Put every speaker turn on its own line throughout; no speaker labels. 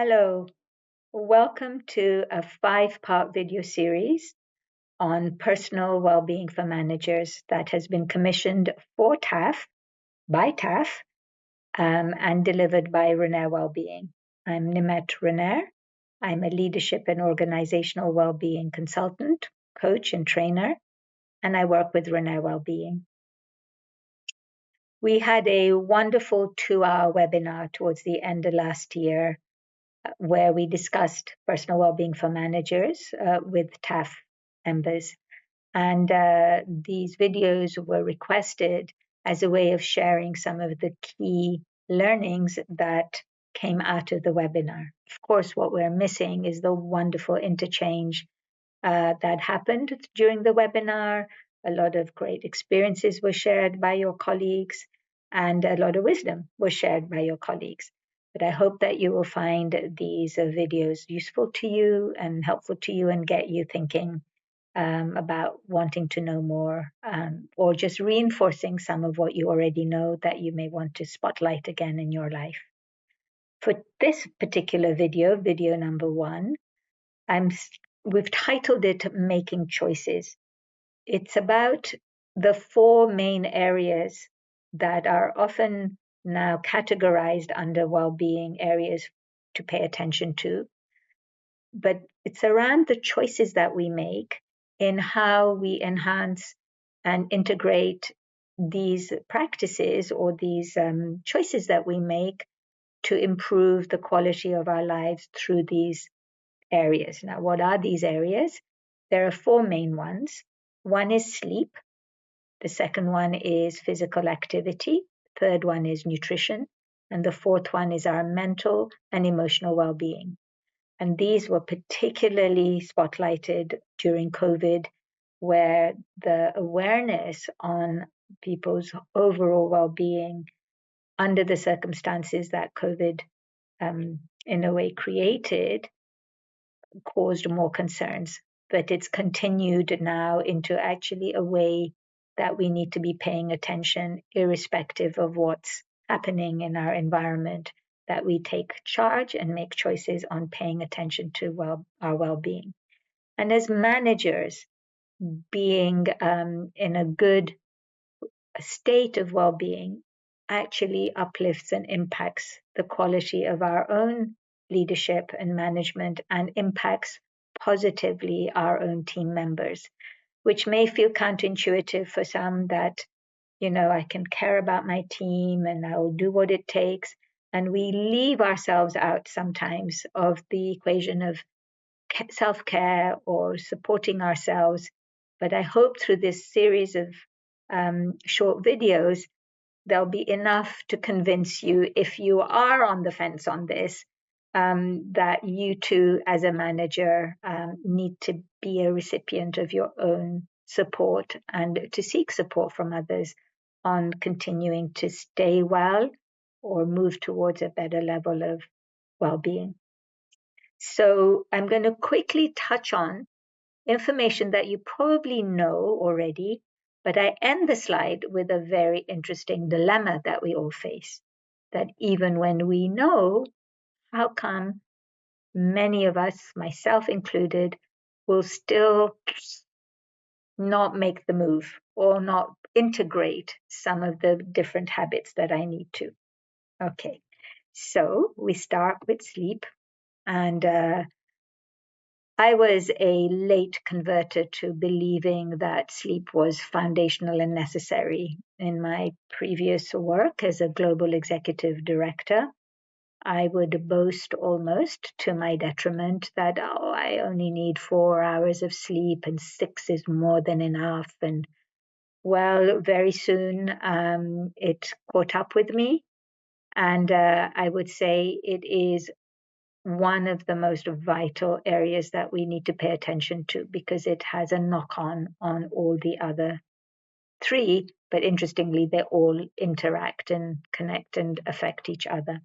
Hello, welcome to a 5-part video series on personal well-being for managers that has been commissioned for TaAF, by TaAF, and delivered by Renair Wellbeing. I'm Nimet Renair. I'm a leadership and organizational well-being consultant, coach, and trainer, and I work with Renair Wellbeing. We had a wonderful 2-hour webinar towards the end of last year where we discussed personal well-being for managers with TaAF members. And these videos were requested as a way of sharing some of the key learnings that came out of the webinar. Of course, what we're missing is the wonderful interchange that happened during the webinar. A lot of great experiences were shared by your colleagues, and a lot of wisdom was shared by your colleagues. But I hope that you will find these videos useful to you and helpful to you and get you thinking about wanting to know more or just reinforcing some of what you already know that you may want to spotlight again in your life. For this particular video, video number 1, we've titled it Making Choices. It's about the 4 main areas that are often now categorized under well-being areas to pay attention to. But it's around the choices that we make in how we enhance and integrate these practices or these choices that we make to improve the quality of our lives through these areas. Now, what are these areas? There are 4 main ones. One is sleep. The second one is physical activity. Third one is nutrition. And the fourth one is our mental and emotional well-being. And these were particularly spotlighted during COVID, where the awareness on people's overall well-being under the circumstances that COVID in a way created caused more concerns. But it's continued now into actually a way that we need to be paying attention, irrespective of what's happening in our environment, that we take charge and make choices on paying attention to our well-being. And as managers, being in a good state of well-being actually uplifts and impacts the quality of our own leadership and management and impacts positively our own team members, which may feel counterintuitive for some that, I can care about my team and I'll do what it takes. And we leave ourselves out sometimes of the equation of self-care or supporting ourselves. But I hope through this series of short videos, there'll be enough to convince you, if you are on the fence on this, that you too, as a manager, need to be a recipient of your own support and to seek support from others on continuing to stay well or move towards a better level of well-being. So I'm going to quickly touch on information that you probably know already, but I end the slide with a very interesting dilemma that we all face, that even when we know, how come many of us, myself included, will still not make the move or not integrate some of the different habits that I need to. Okay, so we start with sleep. And I was a late converter to believing that sleep was foundational and necessary. In my previous work as a global executive director, I would boast almost to my detriment that, I only need 4 hours of sleep and 6 is more than enough. And well, very soon it caught up with me. And I would say it is one of the most vital areas that we need to pay attention to because it has a knock-on on all the other 3. But interestingly, they all interact and connect and affect each other.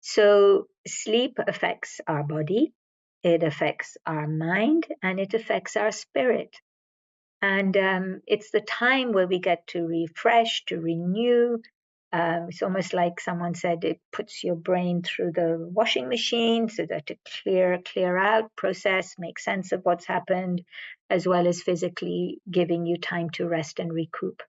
So sleep affects our body, it affects our mind, and it affects our spirit. And it's the time where we get to refresh, to renew, It's almost like someone said it puts your brain through the washing machine so that to clear out, process, make sense of what's happened, as well as physically giving you time to rest and recoup.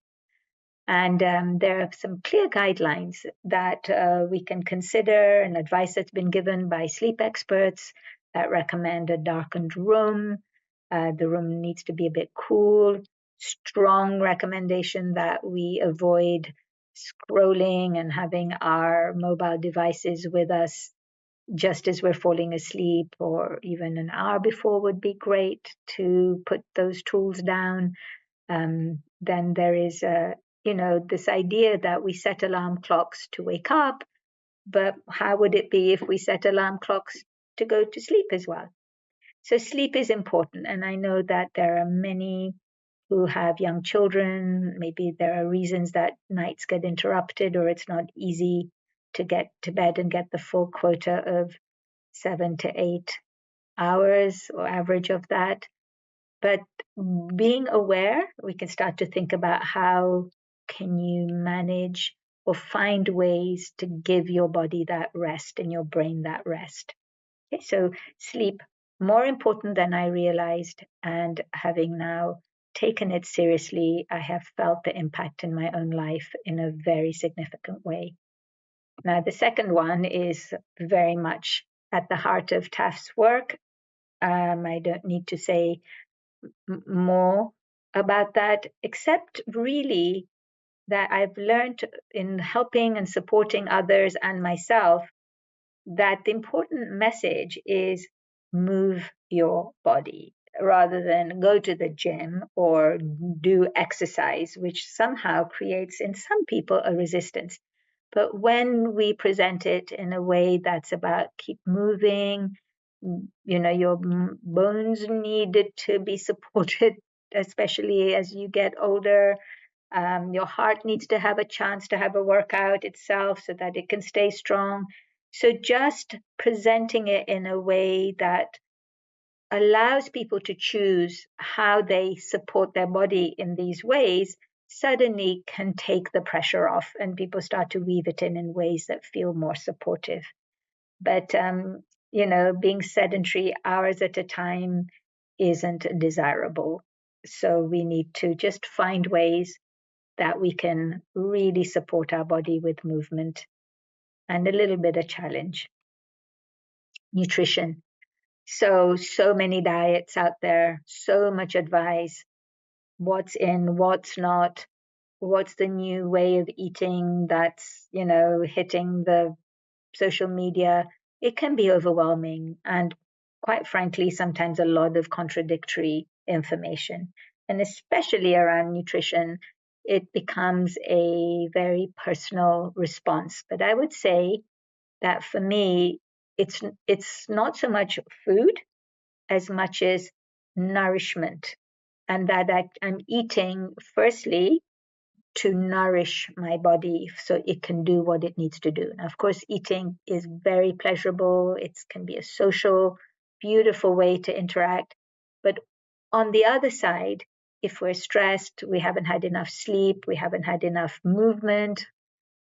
And there are some clear guidelines that we can consider, and advice that's been given by sleep experts that recommend a darkened room. The room needs to be a bit cool. Strong recommendation that we avoid scrolling and having our mobile devices with us just as we're falling asleep, or even an hour before would be great to put those tools down. Then there is this idea that we set alarm clocks to wake up, but how would it be if we set alarm clocks to go to sleep as well? So sleep is important, and I know that there are many who have young children. Maybe there are reasons that nights get interrupted, or it's not easy to get to bed and get the full quota of 7 to 8 hours or average of that. But being aware, we can start to think about how can you manage or find ways to give your body that rest and your brain that rest. Okay, so sleep, more important than I realized, and having now taken it seriously, I have felt the impact in my own life in a very significant way. Now, the second one is very much at the heart of TaAF's work. I don't need to say more about that, except really that I've learned in helping and supporting others and myself that the important message is move your body rather than go to the gym or do exercise, which somehow creates in some people a resistance. But when we present it in a way that's about keep moving, your bones needed to be supported, especially as you get older. Your heart needs to have a chance to have a workout itself so that it can stay strong. So just presenting it in a way that allows people to choose how they support their body in these ways suddenly can take the pressure off, and people start to weave it in ways that feel more supportive. But being sedentary hours at a time isn't desirable. So we need to just find ways that we can really support our body with movement and a little bit of challenge. Nutrition. So many diets out there, so much advice. What's in, what's not, what's the new way of eating that's, hitting the social media. It can be overwhelming and, quite frankly, sometimes a lot of contradictory information. And especially around nutrition, it becomes a very personal response. But I would say that for me, it's not so much food as much as nourishment, and that I'm eating firstly to nourish my body so it can do what it needs to do. Now, of course, eating is very pleasurable. It can be a social, beautiful way to interact. But on the other side, if we're stressed, we haven't had enough sleep, we haven't had enough movement,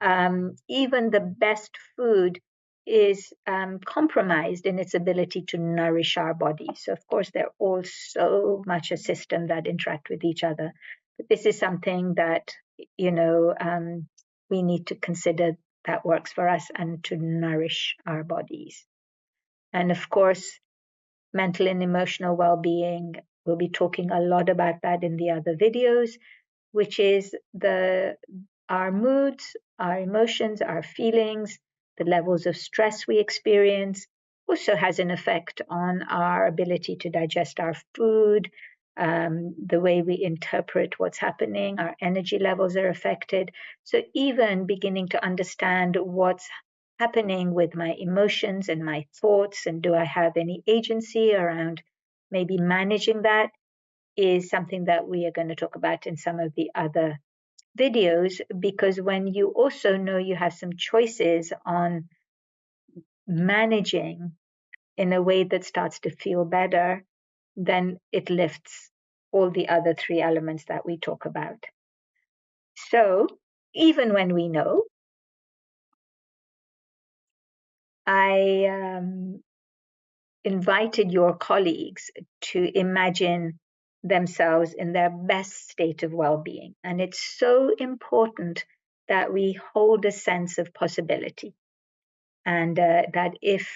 even the best food is compromised in its ability to nourish our body. So, of course, they're all so much a system that interact with each other. But this is something that, we need to consider that works for us and to nourish our bodies. And of course, mental and emotional well-being, we'll be talking a lot about that in the other videos, which is our moods, our emotions, our feelings, the levels of stress we experience, also has an effect on our ability to digest our food, the way we interpret what's happening, our energy levels are affected. So even beginning to understand what's happening with my emotions and my thoughts, and do I have any agency around maybe managing that, is something that we are going to talk about in some of the other videos, because when you also know you have some choices on managing in a way that starts to feel better, then it lifts all the other three elements that we talk about. So even when we know I invited your colleagues to imagine themselves in their best state of well-being. And it's so important that we hold a sense of possibility. And that if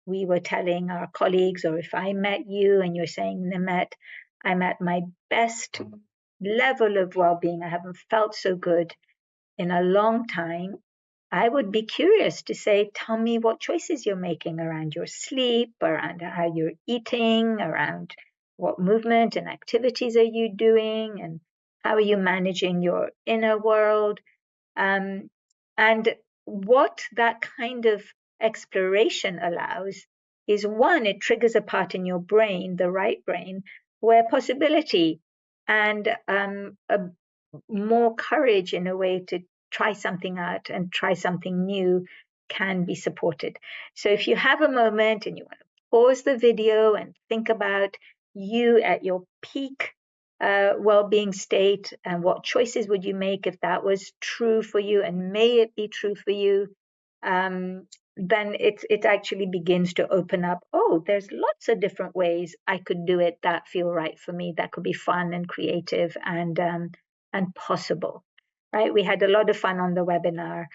we were telling our colleagues, or if I met you and you're saying, Nimet, I'm at my best level of well-being, I haven't felt so good in a long time, I would be curious to say, tell me what choices you're making around your sleep, around how you're eating, around what movement and activities are you doing, and how are you managing your inner world. Um, and what that kind of exploration allows is, one, it triggers a part in your brain, the right brain, where possibility and more courage in a way to try something out and try something new can be supported. So if you have a moment and you want to pause the video and think about you at your peak well-being state, and what choices would you make if that was true for you, and may it be true for you, then it actually begins to open up. Oh, there's lots of different ways I could do it that feel right for me. That could be fun and creative and possible, right? We had a lot of fun on the webinar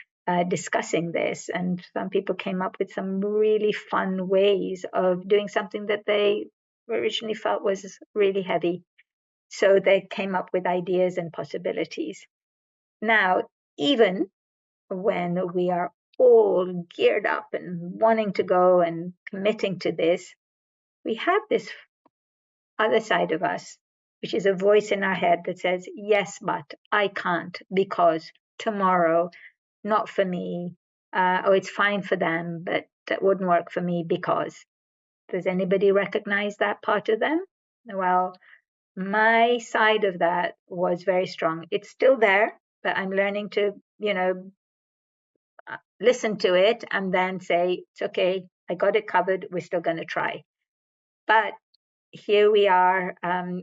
discussing this, and some people came up with some really fun ways of doing something that they originally felt was really heavy. So they came up with ideas and possibilities. Now, even when we are all geared up and wanting to go and committing to this, we have this other side of us, which is a voice in our head that says, yes, but I can't because tomorrow, not for me. Or it's fine for them, but that wouldn't work for me because. Does anybody recognize that part of them? Well, my side of that was very strong. It's still there, but I'm learning to, listen to it and then say, it's okay, I got it covered, we're still going to try. But here we are,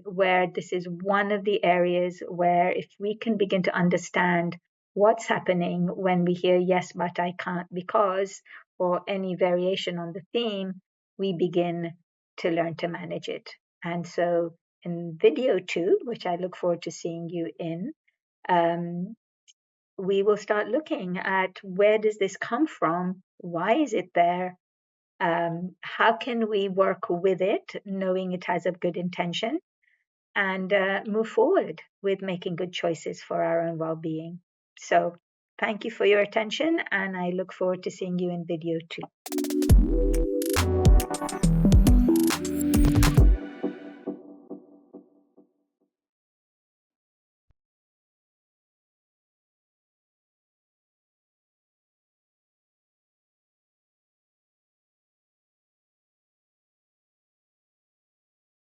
where this is one of the areas where if we can begin to understand what's happening when we hear yes, but I can't because, or any variation on the theme, we begin to learn to manage it. And so in video 2, which I look forward to seeing you in, we will start looking at where does this come from? Why is it there? How can we work with it, knowing it has a good intention, and move forward with making good choices for our own well-being? So thank you for your attention, and I look forward to seeing you in video 2.